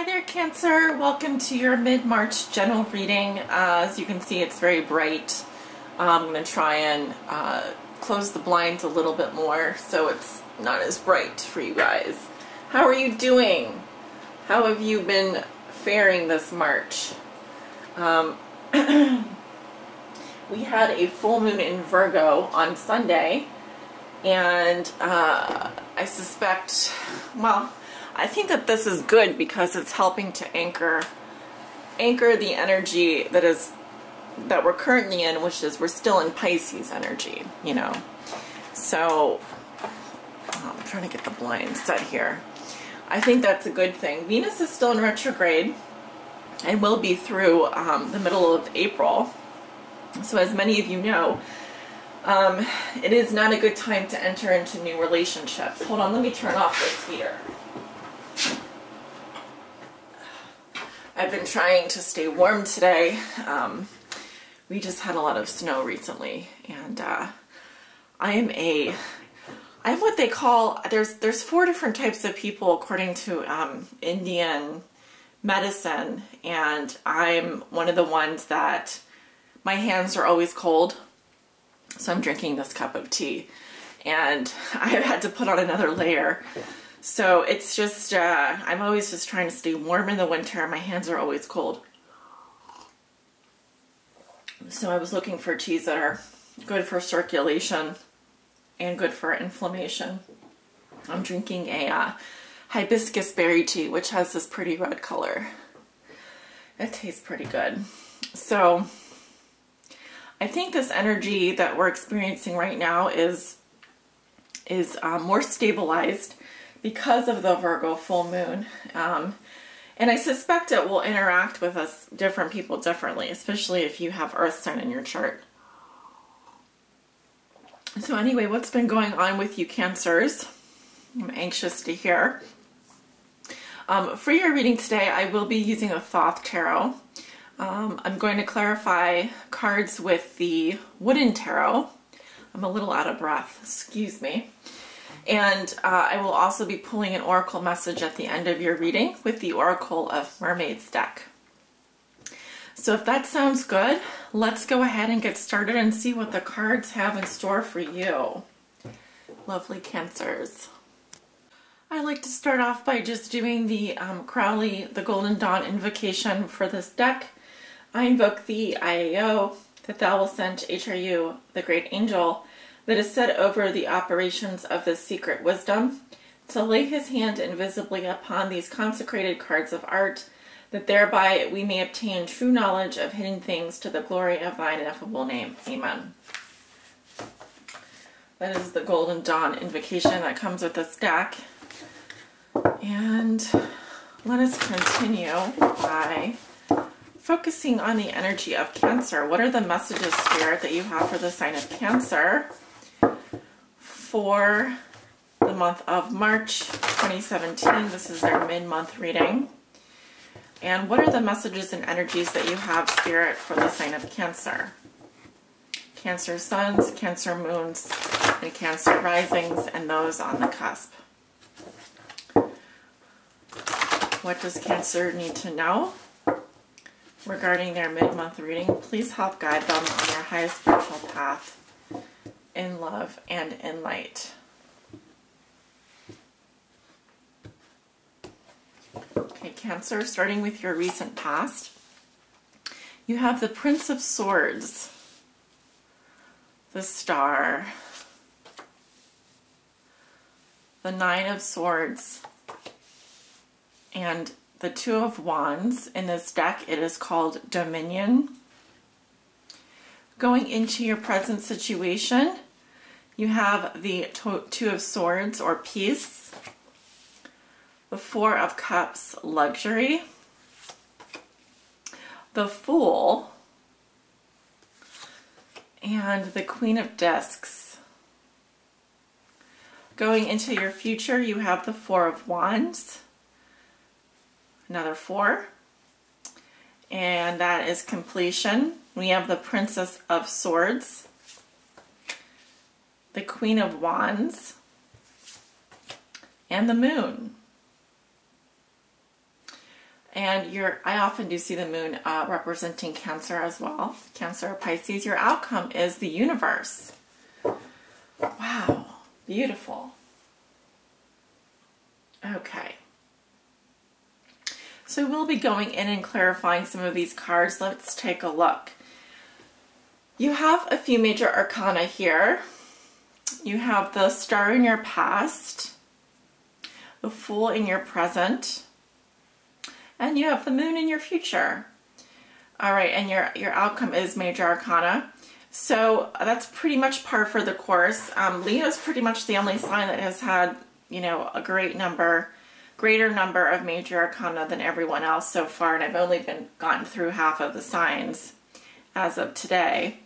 Hi there, Cancer. Welcome to your mid-March general reading. As you can see, it's very bright. I'm going to try and close the blinds a little bit more so it's not as bright for you guys. How are you doing? How have you been faring this March? We had a full moon in Virgo on Sunday, and I suspect, well, I think that this is good because it's helping to anchor the energy that we're currently in, which is we're still in Pisces energy, you know. So I'm trying to get the blinds set here. I think that's a good thing. Venus is still in retrograde and will be through the middle of April. So as many of you know, it is not a good time to enter into new relationships. Hold on, let me turn off this heater. I've been trying to stay warm today. We just had a lot of snow recently, and I'm what they call, there's 4 different types of people according to Indian medicine, and I'm one of the ones that my hands are always cold. So I'm drinking this cup of tea, and I've had to put on another layer. So it's just, I'm always just trying to stay warm in the winter. My hands are always cold. So I was looking for teas that are good for circulation and good for inflammation. I'm drinking a hibiscus berry tea, which has this pretty red color. It tastes pretty good. So I think this energy that we're experiencing right now is more stabilized because of the Virgo full moon. And I suspect it will interact with us, different people, differently, especially if you have Earth sign in your chart. So anyway, what's been going on with you, Cancers? I'm anxious to hear. For your reading today, I will be using a Thoth Tarot. I'm going to clarify cards with the Wooden Tarot. I'm a little out of breath, excuse me. And I will also be pulling an oracle message at the end of your reading with the Oracle of Mermaids deck. So if that sounds good, let's go ahead and get started and see what the cards have in store for you. Lovely Cancers. I like to start off by just doing the Crowley, the Golden Dawn invocation for this deck. I invoke the IAO, the Thaliescent HRU, the Great Angel, that is set over the operations of this secret wisdom, to lay his hand invisibly upon these consecrated cards of art, that thereby we may obtain true knowledge of hidden things to the glory of thine ineffable name. Amen. That is the Golden Dawn invocation that comes with this deck. And let us continue by focusing on the energy of Cancer. What are the messages, Spirit, that you have for the sign of Cancer for the month of March 2017? This is their mid-month reading. And what are the messages and energies that you have, Spirit, for the sign of Cancer? Cancer suns, Cancer moons, and Cancer risings, and those on the cusp. What does Cancer need to know regarding their mid-month reading? Please help guide them on their highest spiritual path in love and in light. Okay, Cancer, starting with your recent past, you have the Prince of Swords, the Star, the Nine of Swords, and the Two of Wands. In this deck, it is called Dominion. Going into your present situation, you have the Two of Swords, or peace, the Four of Cups, luxury, the Fool, and the Queen of Discs. Going into your future, you have the Four of Wands, another 4, and that is completion. We have the Princess of Swords, the Queen of Wands, and the Moon. And I often do see the moon representing Cancer as well. Cancer or Pisces. Your outcome is the universe. Wow, beautiful. Okay. So we'll be going in and clarifying some of these cards. Let's take a look. You have a few major arcana here. You have the Star in your past, the Fool in your present, and you have the Moon in your future. All right, and your outcome is major arcana. So that's pretty much par for the course. Leo is pretty much the only sign that has had, you know, a greater number of major arcana than everyone else so far, and I've only gotten through half of the signs as of today.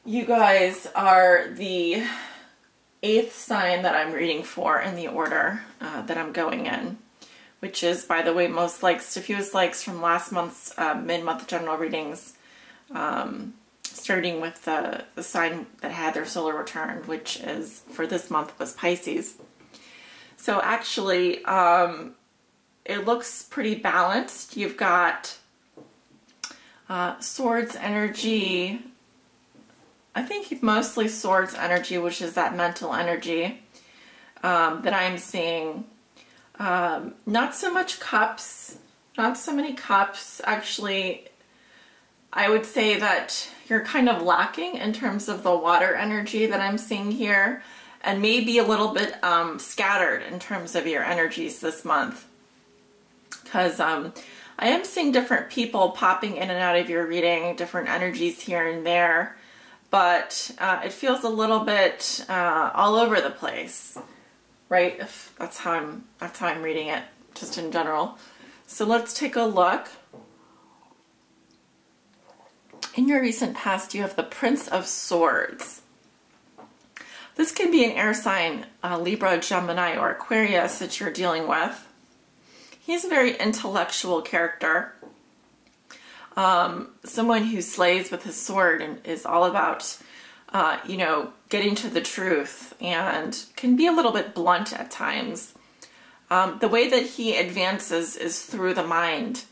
You guys are the 8th sign that I'm reading for in the order that I'm going in, which is, by the way, most likes to fewest likes from last month's mid-month general readings, starting with the sign that had their solar return, which is, for this month, was Pisces. So actually, it looks pretty balanced. You've got Swords energy. I think mostly Swords energy, which is that mental energy that I'm seeing. Not so much Cups, not so many Cups. Actually, I would say that you're kind of lacking in terms of the water energy that I'm seeing here, and maybe a little bit scattered in terms of your energies this month. Because I am seeing different people popping in and out of your reading, different energies here and there, but it feels a little bit all over the place, right? If that's how I'm reading it, just in general. So let's take a look. In your recent past, you have the Prince of Swords. This can be an air sign, Libra, Gemini, or Aquarius that you're dealing with. He's a very intellectual character. Someone who slays with his sword and is all about, you know, getting to the truth, and can be a little bit blunt at times. The way that he advances is through the mind.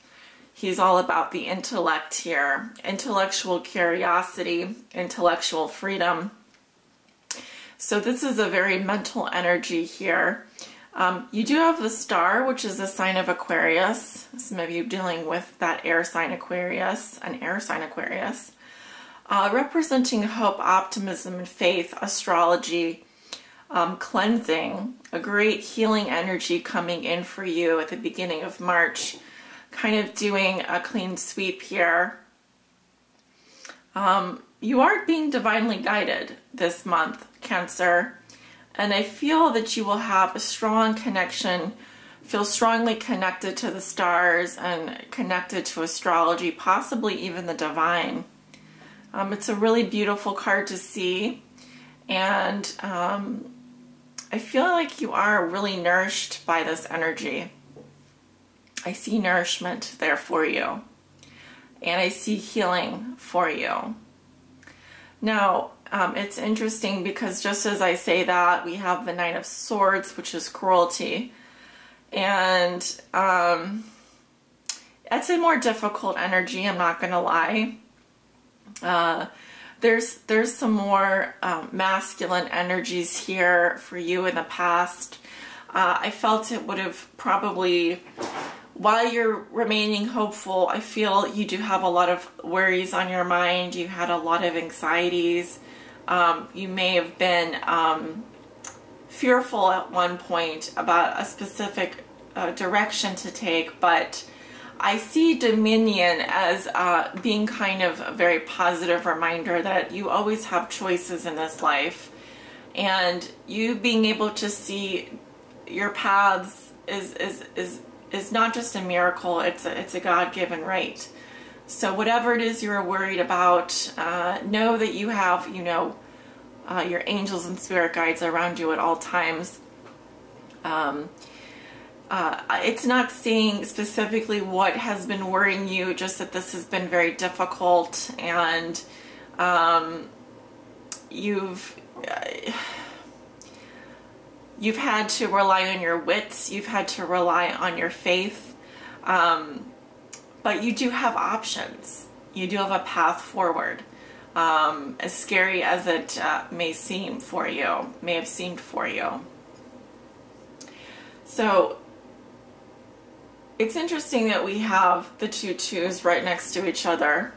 He's all about the intellect here, intellectual curiosity, intellectual freedom. So this is a very mental energy here. You do have the Star, which is a sign of Aquarius. Some of you dealing with that air sign Aquarius, an air sign Aquarius. Representing hope, optimism, and faith, astrology, cleansing, a great healing energy coming in for you at the beginning of March. Kind of doing a clean sweep here. You are being divinely guided this month, Cancer, and I feel that you will have a strong connection, feel strongly connected to the stars and connected to astrology, possibly even the divine. It's a really beautiful card to see, and I feel like you are really nourished by this energy. I see nourishment there for you, and I see healing for you. Now, it's interesting because just as I say that, we have the Knight of Swords, which is cruelty, and that's a more difficult energy, I'm not going to lie. There's some more masculine energies here for you in the past. I felt it would have probably, while you're remaining hopeful, I feel you do have a lot of worries on your mind. You had a lot of anxieties. You may have been fearful at one point about a specific direction to take, but I see Dominion as being kind of a very positive reminder that you always have choices in this life, and you being able to see your paths is not just a miracle, it's a God-given right. So whatever it is you're worried about, know that you have, you know, your angels and spirit guides around you at all times. It's not saying specifically what has been worrying you, just that this has been very difficult, and You've had to rely on your wits. You've had to rely on your faith. But you do have options. You do have a path forward. As scary as it may seem for you, may have seemed for you. So it's interesting that we have the two twos right next to each other.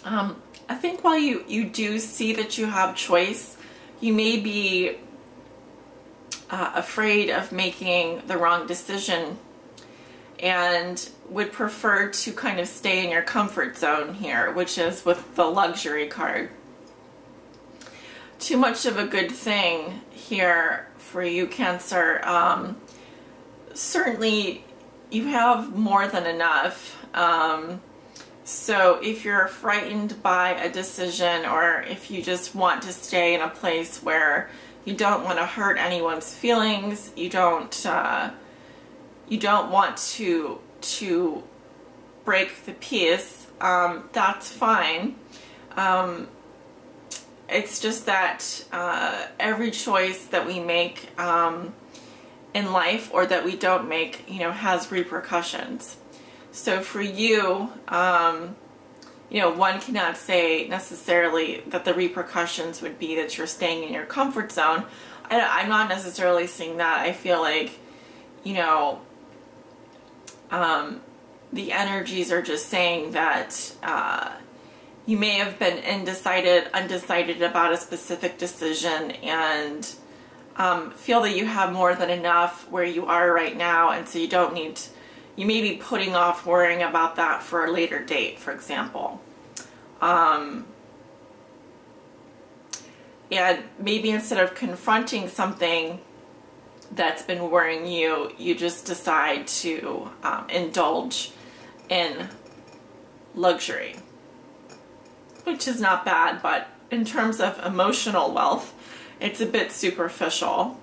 I think while you do see that you have choice, you may be afraid of making the wrong decision and would prefer to kind of stay in your comfort zone here, which is with the luxury card. Too much of a good thing here for you, Cancer. Certainly you have more than enough. So if you're frightened by a decision, or if you just want to stay in a place where you don't want to hurt anyone's feelings, you don't want to break the peace, that's fine. It's just that every choice that we make in life, or that we don't make, has repercussions. So for you, one cannot say necessarily that the repercussions would be that you're staying in your comfort zone. I'm not necessarily seeing that. I feel like, the energies are just saying that you may have been undecided about a specific decision, and feel that you have more than enough where you are right now, and so you may be putting off worrying about that for a later date, for example. And maybe instead of confronting something that's been worrying you, you just decide to indulge in luxury, which is not bad, but in terms of emotional wealth, it's a bit superficial.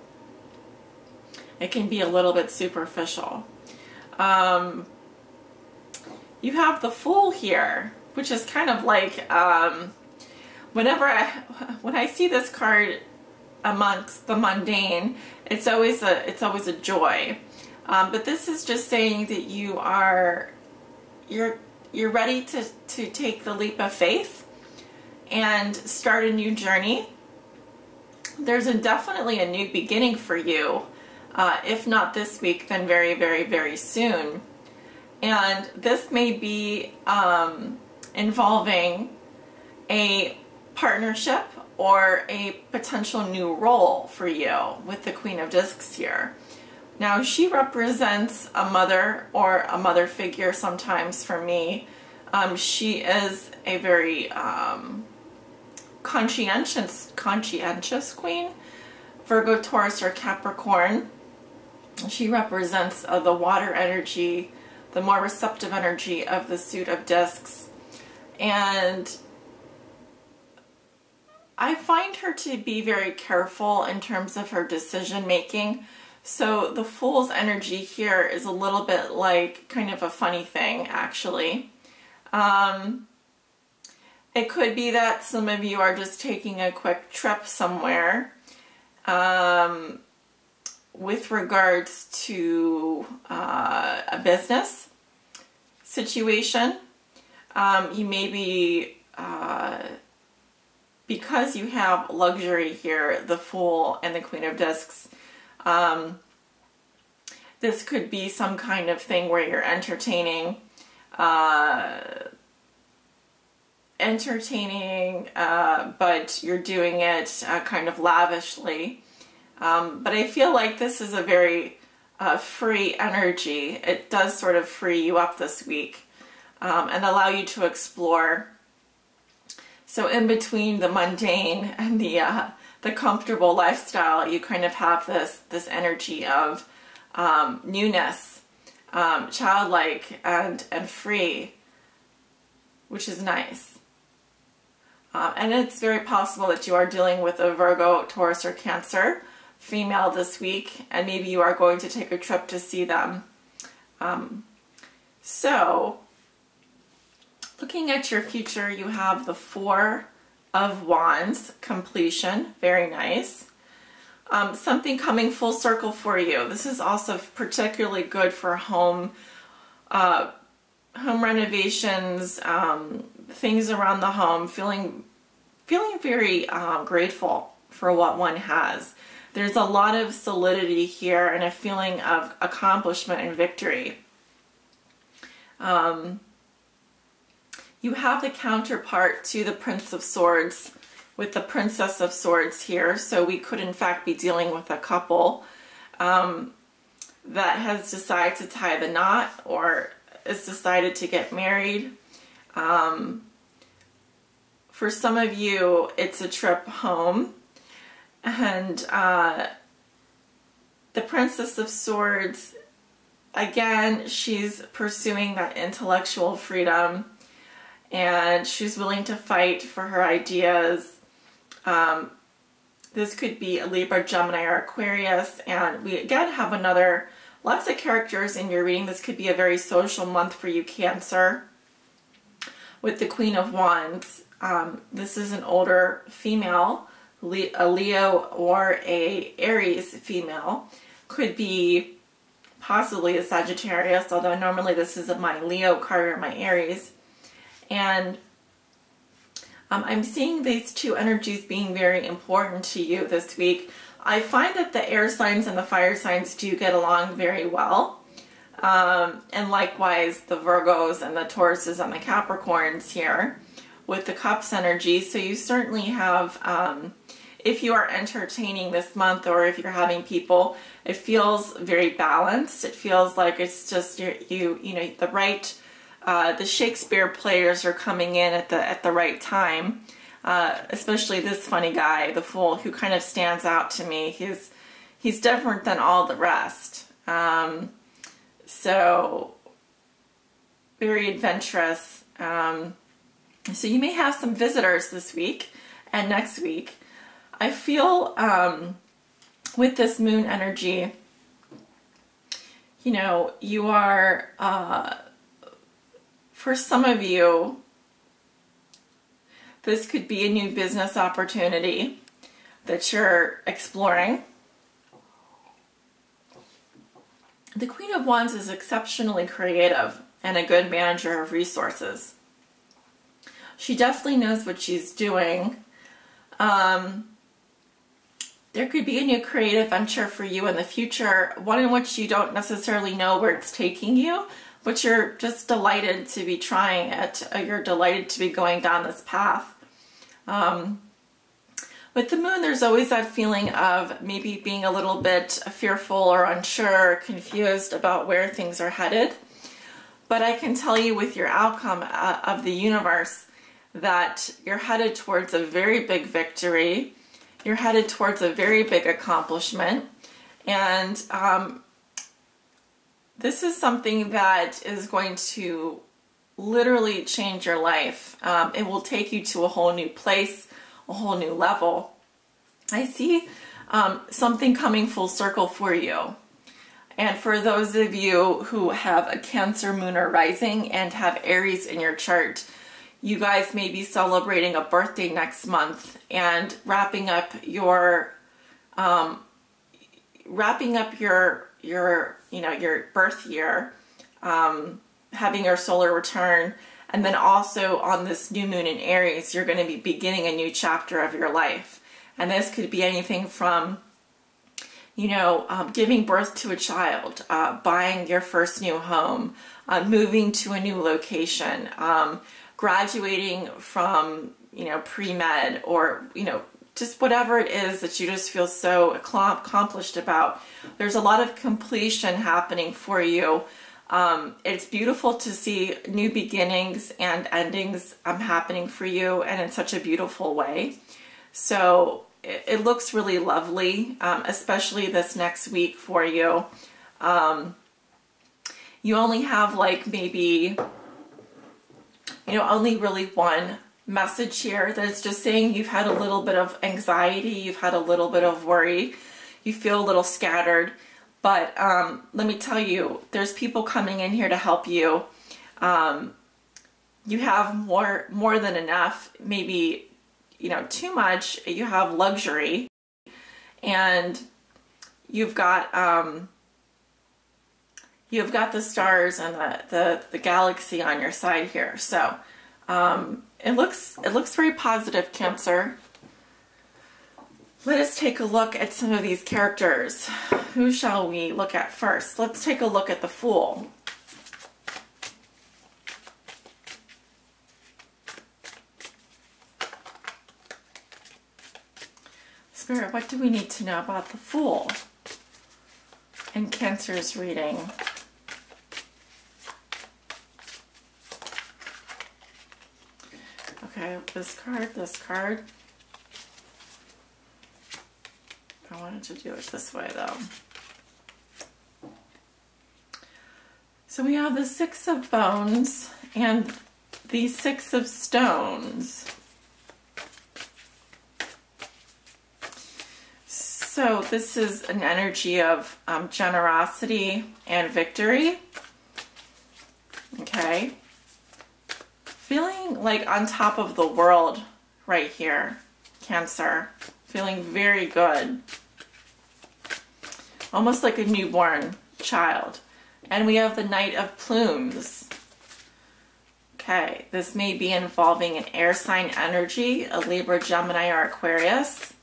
It can be a little bit superficial. You have the Fool here, which is kind of like, when I see this card amongst the mundane, it's always a joy. But this is just saying that you're ready to take the leap of faith and start a new journey. There's definitely a new beginning for you. If not this week, then very, very, very soon. And this may be involving a partnership or a potential new role for you with the Queen of Discs here. Now, she represents a mother or a mother figure sometimes for me. She is a very conscientious queen, Virgo, Taurus, or Capricorn. She represents the water energy, the more receptive energy of the suit of discs. And I find her to be very careful in terms of her decision making. So the Fool's energy here is a little bit like kind of a funny thing, actually. It could be that some of you are just taking a quick trip somewhere with regards to a business situation. You may be, because you have luxury here, the Fool and the Queen of Discs, this could be some kind of thing where you're entertaining, but you're doing it kind of lavishly. But I feel like this is a very free energy. It does sort of free you up this week and allow you to explore. So in between the mundane and the comfortable lifestyle, you kind of have this energy of newness, childlike and free, which is nice. And it's very possible that you are dealing with a Virgo, Taurus, or Cancer female this week, and maybe you are going to take a trip to see them. So, looking at your future, you have the 4 of Wands, completion, very nice. Something coming full circle for you. This is also particularly good for home renovations, things around the home, feeling very grateful for what one has. There's a lot of solidity here and a feeling of accomplishment and victory. You have the counterpart to the Prince of Swords with the Princess of Swords here. So we could in fact be dealing with a couple that has decided to tie the knot or has decided to get married. For some of you, it's a trip home. And the Princess of Swords, again, she's pursuing that intellectual freedom and she's willing to fight for her ideas. This could be a Libra, Gemini, or Aquarius, and we again have lots of characters in your reading. This could be a very social month for you, Cancer. With the Queen of Wands, this is an older female, a Leo or a Aries female. Could be possibly a Sagittarius, although normally this is my Leo card or my Aries. And I'm seeing these two energies being very important to you this week. I find that the air signs and the fire signs do get along very well. And likewise the Virgos and the Tauruses and the Capricorns here with the Cups energy. So you certainly have, if you are entertaining this month or if you're having people, it feels very balanced. It feels like it's just you know the right. The Shakespeare players are coming in at the right time, especially this funny guy, the Fool, who kind of stands out to me. He's different than all the rest. So very adventurous. So you may have some visitors this week and next week. I feel with this moon energy, you know, you are for some of you, this could be a new business opportunity that you're exploring. The Queen of Wands is exceptionally creative and a good manager of resources. She definitely knows what she's doing. There could be a new creative venture for you in the future, one in which you don't necessarily know where it's taking you, but you're just delighted to be trying it. You're delighted to be going down this path. With the moon, there's always that feeling of maybe being a little bit fearful or unsure, or confused about where things are headed. But I can tell you with your outcome of the universe that you're headed towards a very big victory. You're headed towards a very big accomplishment. And this is something that is going to literally change your life. It will take you to a whole new place, a whole new level. I see something coming full circle for you. And for those of you who have a Cancer moon or rising and have Aries in your chart, you guys may be celebrating a birthday next month and wrapping up your your birth year, having your solar return, and then also on this new moon in Aries, you're going to be beginning a new chapter of your life. And this could be anything from, giving birth to a child, buying your first new home, moving to a new location, graduating from, pre-med, or, just whatever it is that you just feel so accomplished about. There's a lot of completion happening for you. It's beautiful to see new beginnings and endings happening for you, and in such a beautiful way. So it looks really lovely, especially this next week for you. You only have maybe, only really one message here that's just saying you've had a little bit of anxiety, you've had a little bit of worry, you feel a little scattered, but let me tell you, there's people coming in here to help you. You have more than enough. Maybe you know, too much, you have luxury, and you've got the stars and the galaxy on your side here. So it looks very positive, Cancer. Let us take a look at some of these characters. Who shall we look at first? Let's take a look at the Fool. Spirit, what do we need to know about the Fool in Cancer's reading? Okay, this card. I wanted to do it this way though. So we have the Six of Bones and the Six of Stones. So this is an energy of generosity and victory. Okay. Feeling like on top of the world right here, Cancer. Feeling very good. Almost like a newborn child. And we have the Knight of Plumes. Okay, this may be involving an air sign energy, a Libra, Gemini, or Aquarius.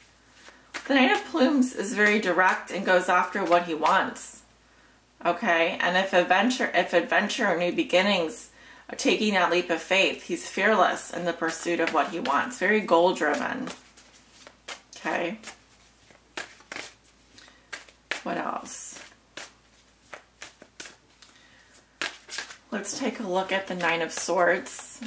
The Knight of Plumes is very direct and goes after what he wants. Okay, and if adventure or new beginnings are taking that leap of faith, he's fearless in the pursuit of what he wants. Very goal driven. Okay. What else? Let's take a look at the Nine of Swords.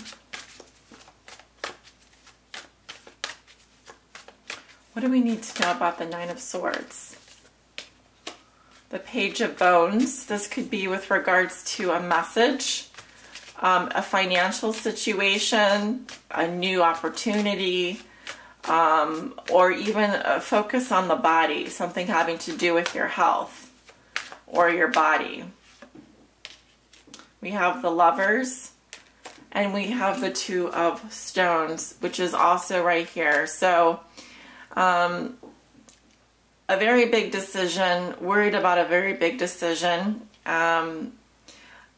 What do we need to know about the Nine of Swords? The Page of Bones. This could be with regards to a message, a financial situation, a new opportunity, or even a focus on the body, something having to do with your health or your body. We have the Lovers, and we have the Two of Stones, which is also right here. So a very big decision, worried about a very big decision, and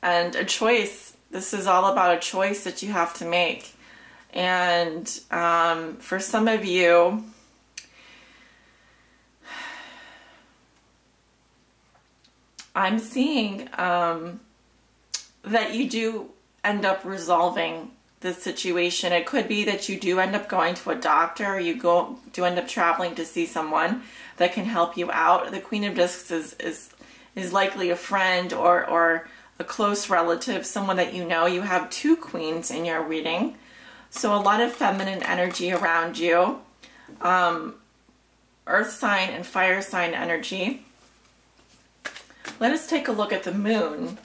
a choice. This is all about a choice that you have to make. And for some of you, I'm seeing that you do end up resolving the situation. It could be that you do end up going to a doctor, or you do end up traveling to see someone that can help you out. The Queen of Discs is likely a friend or a close relative, someone that you know. You have two queens in your reading. So a lot of feminine energy around you. Earth sign and fire sign energy. Let us take a look at the Moon.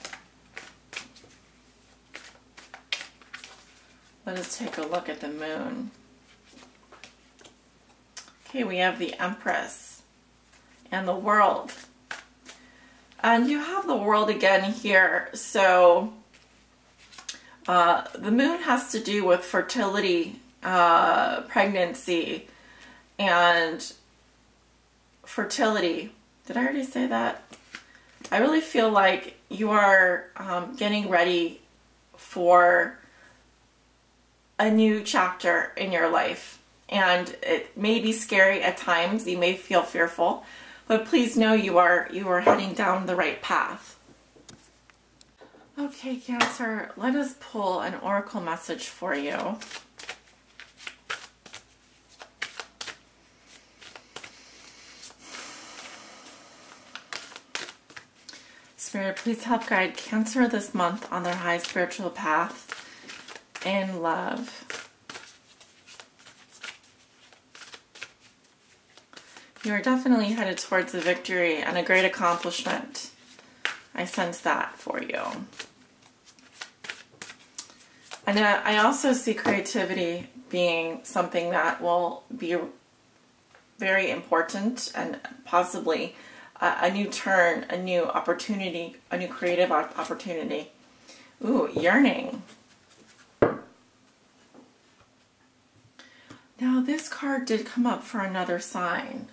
Let us take a look at the Moon. Okay, we have the Empress and the World. And you have the World again here. So the Moon has to do with fertility, pregnancy, and fertility. Did I already say that? I really feel like you are getting ready for a new chapter in your life. And it may be scary at times. You may feel fearful. But please know you are heading down the right path. Okay, Cancer, let us pull an oracle message for you. Spirit, please help guide Cancer this month on their high spiritual path in love. You are definitely headed towards a victory and a great accomplishment. I sense that for you. And I also see creativity being something that will be very important, and possibly a new turn, a new opportunity, a new creative opportunity. Ooh, yearning. Now this card did come up for another sign.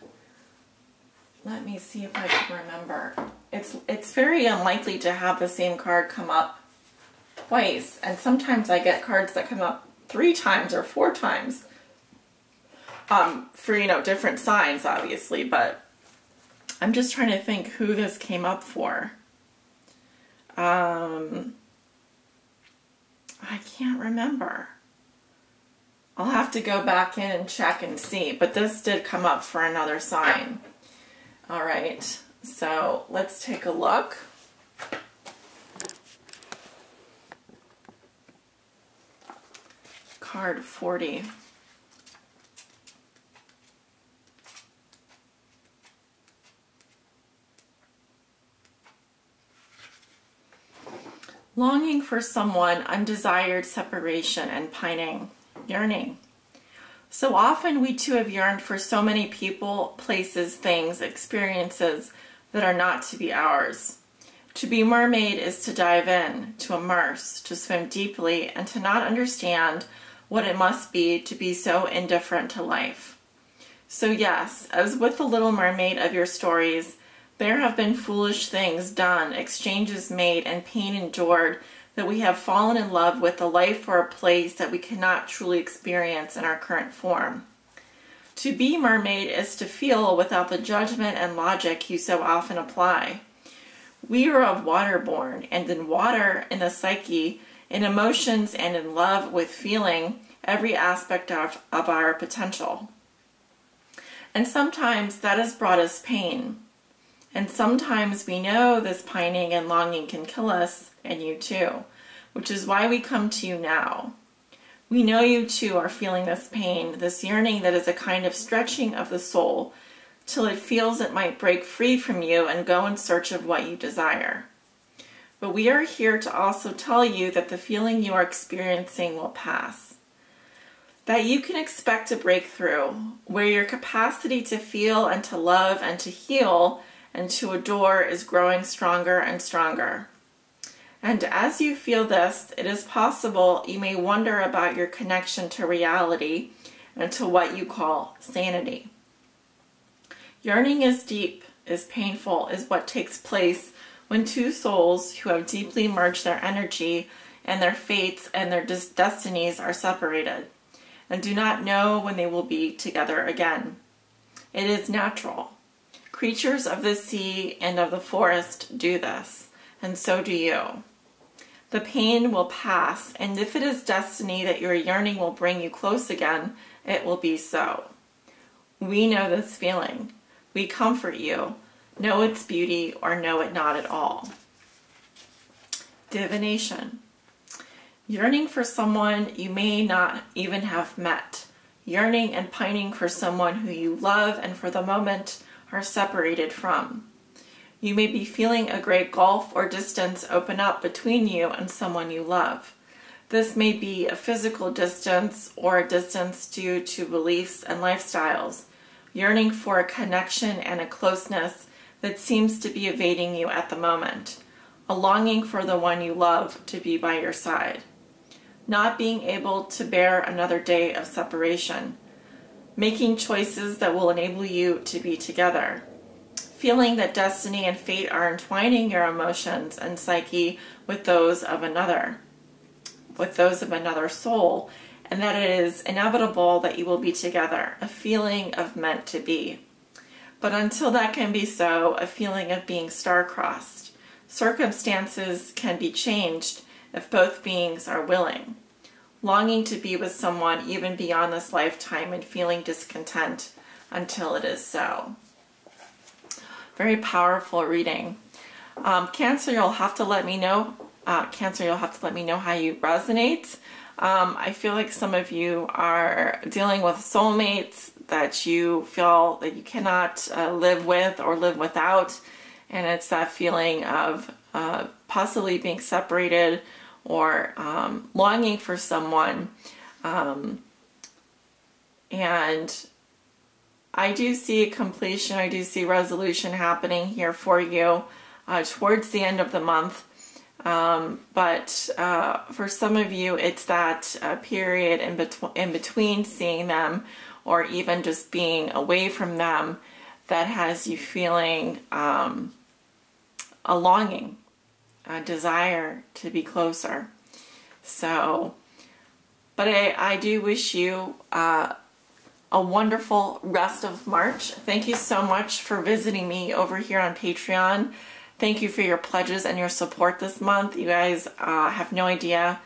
Let me see if I can remember. It's very unlikely to have the same card come up twice, and sometimes I get cards that come up 3 times or 4 times for, you know, different signs, obviously, but I'm just trying to think who this came up for. I can't remember. I'll have to go back in and check and see, but this did come up for another sign. All right, so let's take a look. Card 40. Longing for someone, undesired separation and pining, yearning. So often we too have yearned for so many people, places, things, experiences that are not to be ours. To be mermaid is to dive in, to immerse, to swim deeply, and to not understand what it must be to be so indifferent to life. So yes, as with the Little Mermaid of your stories, there have been foolish things done, exchanges made, and pain endured, that we have fallen in love with a life or a place that we cannot truly experience in our current form. To be mermaid is to feel without the judgment and logic you so often apply. We are of water born, and in water, in the psyche, in emotions, and in love with feeling every aspect of our potential. And sometimes that has brought us pain. And sometimes we know this pining and longing can kill us, and you too, which is why we come to you now. We know you too are feeling this pain, this yearning that is a kind of stretching of the soul, till it feels it might break free from you and go in search of what you desire. But we are here to also tell you that the feeling you are experiencing will pass. That you can expect a breakthrough, where your capacity to feel and to love and to heal and to adore is growing stronger and stronger. And as you feel this, it is possible you may wonder about your connection to reality and to what you call sanity. Yearning is deep, is painful, is what takes place when two souls who have deeply merged their energy and their fates and their destinies are separated and do not know when they will be together again. It is natural. Creatures of the sea and of the forest do this, and so do you. The pain will pass, and if it is destiny that your yearning will bring you close again, it will be so. We know this feeling. We comfort you. Know its beauty or know it not at all. Divination. Yearning for someone you may not even have met. Yearning and pining for someone who you love and for the moment are separated from. You may be feeling a great gulf or distance open up between you and someone you love. This may be a physical distance or a distance due to beliefs and lifestyles, yearning for a connection and a closeness that seems to be evading you at the moment, a longing for the one you love to be by your side, not being able to bear another day of separation, making choices that will enable you to be together, feeling that destiny and fate are entwining your emotions and psyche with those of another soul, and that it is inevitable that you will be together, a feeling of meant to be. But until that can be so, a feeling of being star-crossed. Circumstances can be changed if both beings are willing. Longing to be with someone even beyond this lifetime and feeling discontent until it is so. Very powerful reading. Cancer, you'll have to let me know. Cancer, you'll have to let me know how you resonate. I feel like some of you are dealing with soulmates that you feel that you cannot live with or live without, and it's that feeling of possibly being separated or longing for someone. And I do see completion, I do see resolution happening here for you towards the end of the month. But for some of you, it's that period in between seeing them, or even just being away from them, that has you feeling a longing, a desire to be closer. So, but I do wish you a wonderful rest of March. Thank you so much for visiting me over here on Patreon. Thank you for your pledges and your support this month. You guys have no idea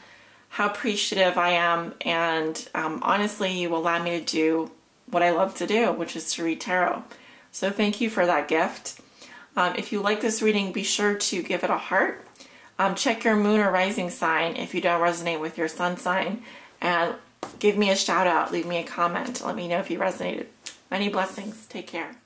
how appreciative I am, and honestly, you allow me to do what I love to do, which is to read tarot. So thank you for that gift. If you like this reading, be sure to give it a heart. Check your moon or rising sign if you don't resonate with your sun sign, and give me a shout out, leave me a comment, let me know if you resonated. Many blessings. Take care.